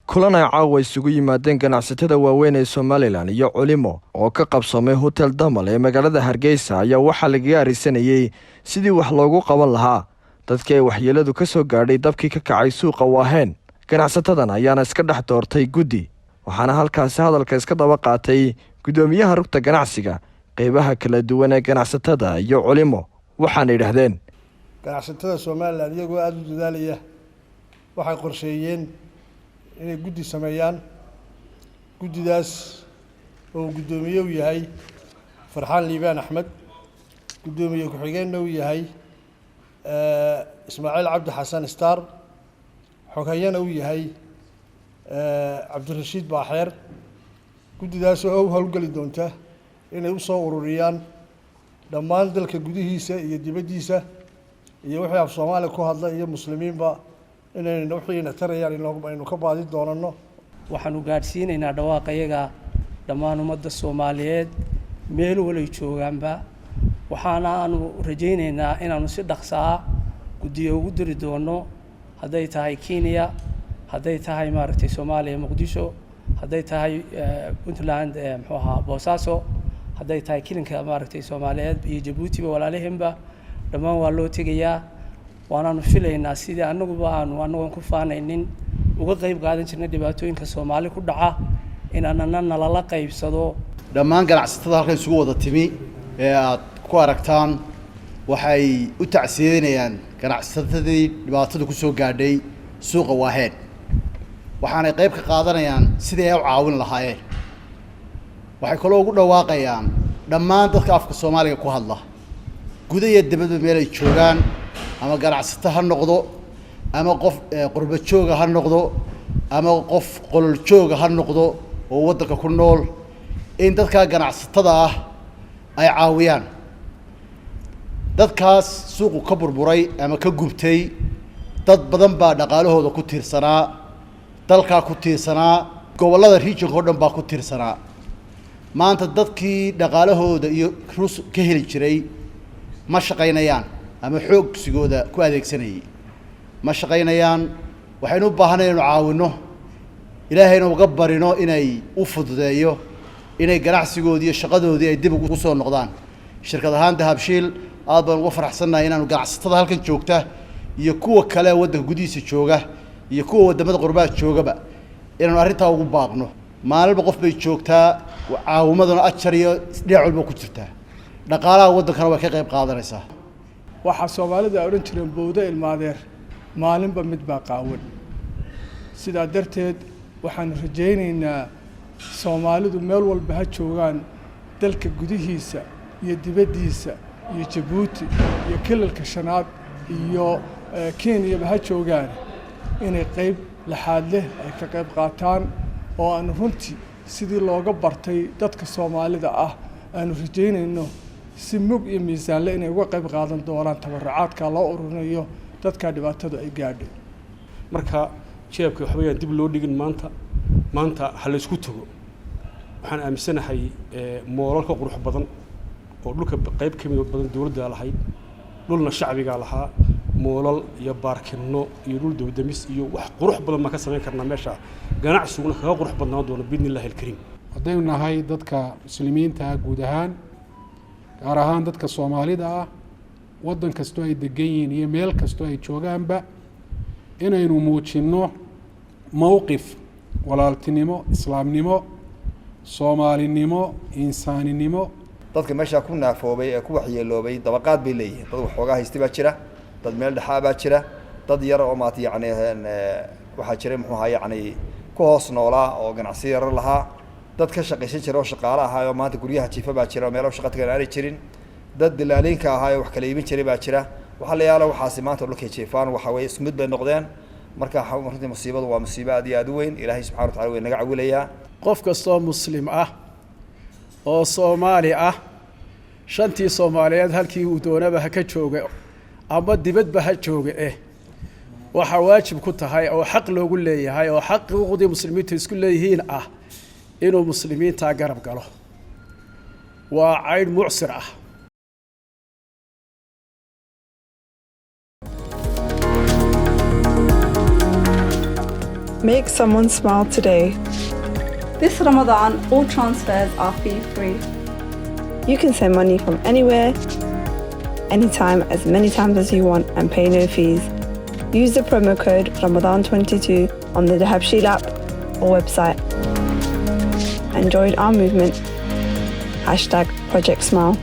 kulan ay caawa isugu yimaadeen ganacsatada waaweyn ee Somaliland iyo culimo oo ka qabsamay Hotel Damal ee magaalada Hargeysa ayaa waxaa laga arisanayay sidii wax loogu qaban lahaa dadkii ay waxyeeladu ka soo gaadhay dabkii ka kacay suuqa Waaheen. Ganacsatadan ayaana iska dhex doortay guddi, waxaana halkaasi hadalka iska daba qaatay gudoomiyaha rugta ganacsiga, qaybaha kala duwan ee ganacsatada iyo culimo. waxaana yiraahdeen ganacsatada Somaliland iyagoo aad u dadaalaya waxay qorsheeyeen inay guddi sameeyaan. guddidaas oo gudoomiye u yahay Farxaan Liibaan Axmed, gudoomiye ku-xigeenna u yahay Ismaaciil Cabdi Xasan Star, xogayana u yahay Cabdirashiid Baaxeer. guddidaas oo hawlgali doonta inay u soo ururiyaan dhammaan dalka gudihiisa iyo dibaddiisa iyo wixii af Soomaali ku hadla iyo muslimiinba inaynu wixii tarayaan inaynu ka baadi doonano. waxaanu gaarsiinaynaa dhawaaqayaga dhammaan ummadda Soomaaliyeed meel walay joogaanba. waxaana aanu rajaynaynaa inaanu si dhaqso ah guddiyo ugu diri doono, hadday tahay Kenya, hadday tahay maaragtay Soomaaliya Muqdisho, hadday tahay Puntland Boosaaso, hadday tahay kilinka maaragtay Soomaaliyeed iyo Djibouti walaalaheenba dhammaan waa loo tegayaa. waanaanu filaynaa sidii annaguba aanu ku faanaynin uga qayb qaadan jirnay dhibaatooyinka Soomaali ku dhaca inaanna nalala qaybsado. dhammaan ganacsatada halkan isugu wada timi ee aad ku aragtaan waxay u tacsiyeynayaan ganacsatadii dhibaatada ku soo gaadhay suuqa Waaheen, waxaanay qayb ka qaadanayaan sidii ay u caawin lahaayeen. waxay kaloo ugu dhawaaqayaan dhammaan dadka afka Soomaaliga ku hadla gudaha iyo dibadda meel ay joogaan, ama ganacsato ha noqdo, ama qof qurba jooga ha noqdo, ama qof qolol jooga ha noqdo oo waddanka ku nool, in dadka ganacsatada ah ay caawiyaan. dadkaas suuqu ka burburay ama ka gubtay, dad badan baa dhaqaalahooda ku tiirsanaa, dalka ku tiirsanaa, gobollada regionka oo dhan baa ku tiirsanaa. maanta dadkii dhaqaalahooda iyo rus ka heli jiray ma shaqaynayaan, ama xoogsigooda ku adeegsanayay ma shaqaynayaan. waxaynu u baahanayn inaynu caawino, ilaahayna uga barino inay u fududeeyo inay ganacsigoodii iyo shaqadoodii ay dib ugu soo noqdaan. shirkad ahaan Dahabshiil aad baan uga faraxsanahay inaanu ganacsatada halkan joogta iyo kuwa kale waddanka gudihiisa jooga iyo kuwa wadamada qurbaha joogaba inaanu arrintaa ugu baaqno. maalinba qof bay joogtaa, caawimaduna ajar iyo dhinac walba ku jirtaa, dhaqaalaha waddankana way ka qayb qaadanaysaa. waxaa Soomaalida oran jireen bowda ilmaadeer maalinba mid baa qaawan. sidaa darteed waxaan rajaynaynaa Soomaalidu meel walba ha joogaan, dalka gudihiisa iyo dibaddiisa iyo Djibouti iyo kilalka shanaad iyo Kenya ha joogaan, inay qayb laxaad leh ay ka qayb qaataan oo aan runtii sidii looga bartay dadka Soomaalida ah aanu rajaynayno si mug iyo miisaan leh inay uga qayb qaadan doonaan tabarucaadka loo ururinayo dadka dhibaatada ay gaadhay. marka jeebka wax weeyaan dib loo dhigin maanta hal isku tago. waxaan aaminsanahay moolalka qurux badan oo dhulka qayb ka mid badan dawladda lahayd, dhulna shacbiga lahaa, moolal iyo baarkino iyo dhul dawdamis iyo wax qurux badan ma ka sameyn karnaa meesha. ganacsiguna kaga qurux badnaan doono biidnillaahi alkariim. haddaynu nahay dadka muslimiinta guud ahaan, gaar ahaan dadka Soomaalida ah, waddan kastoo ay degan yihiin iyo meel kastoo ay joogaanba, inaynu muujinno mowqif walaaltinimo, islaamnimo, Soomaalinimo, insaaninimo. dadka meesha ku naafoobay ee ku waxyeeloobay dabaqaad bay leeyihiin. dad waxoogaa haystay baa jira, dad meel dhaxaa baa jira, dad yar oo maata waxaa jiray muxuu ahaa ku hoos noolaa oo ganacsi yar lahaa, dad ka shaqaysan jira oo shaqaale ahaa oo maanta guryaha jiifa baa jira oo meelo shaqo tagan aanay jirin, dad dilaalinka ahaa oo wax kala iibin jiray baa jira. waxa la yaala waxaasi maanta dhulkay jiifaan waxa way ismid bay noqdeen. marka runtii musiibadu waa musiibo aad iyo aad u weyn. ilaahay subxaanahu wa ta'aala way naga cawilayaa. qof kastoo muslim ah oo Soomaali ah, shantii Soomaaliyeed halkii uu doonaba ha ka jooga ama dibadba ha jooga waxa waajib ku tahay oo xaq loogu leeyahay oo xaqiiqdii muslimiintu isku leeyihiin inuu muslimiinta garab galo. waa cayd mucsir ah. Make someone smile today. This Ramadan, all transfers are fee-free. You can send money from anywhere, anytime, as many times as you want and pay no fees. Use the promo code Ramadan22 on the Dahabshil app or website. And join our movement. #Project Smile.